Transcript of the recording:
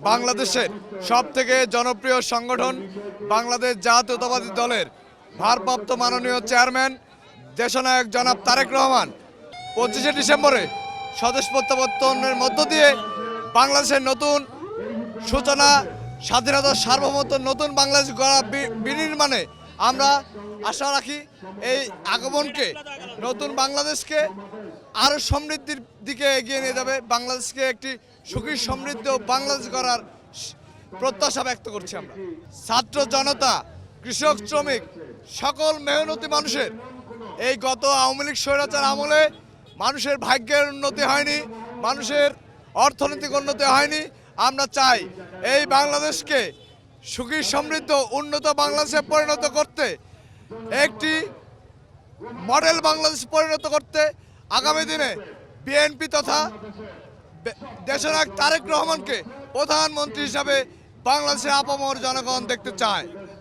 বাংলাদেশের সবথেকে জনপ্রিয় সংগঠন বাংলাদেশ জাতীয়তাবাদী দলের ভারপ্রাপ্ত মাননীয় চেয়ারম্যান দেশনায়ক জনাব তারেক রহমান 25শে ডিসেম্বরে স্বদেশ প্রত্যাবর্তনের মধ্য দিয়ে বাংলাদেশের নতুন সূচনা, স্বাধীনতার সার্বভৌমত্ব, নতুন বাংলাদেশ গড়া বিনির্মাণে আমরা আশা রাখি এই আগমনকে নতুন বাংলাদেশকে আরও সমৃদ্ধির দিকে এগিয়ে নিয়ে যাবে, বাংলাদেশকে একটি সুখী সমৃদ্ধ বাংলাদেশ গড়ার প্রত্যাশা ব্যক্ত করছি আমরা। ছাত্র জনতা, কৃষক, শ্রমিক, সকল মেহনতি মানুষের এই গত আওয়ামী লীগ স্বৈরাচার আমলে মানুষের ভাগ্যের উন্নতি হয়নি, মানুষের অর্থনৈতিক উন্নতি হয়নি। আমরা চাই এই বাংলাদেশকে সুখী সমৃদ্ধ উন্নত বাংলাদেশে পরিণত করতে, একটি মডেল বাংলাদেশ পরিণত করতে আগামী দিনে বিএনপি তথা দেশনায়ক তারেক রহমানকে প্রধানমন্ত্রী হিসাবে বাংলাদেশের আপামর জনগণ দেখতে চায়।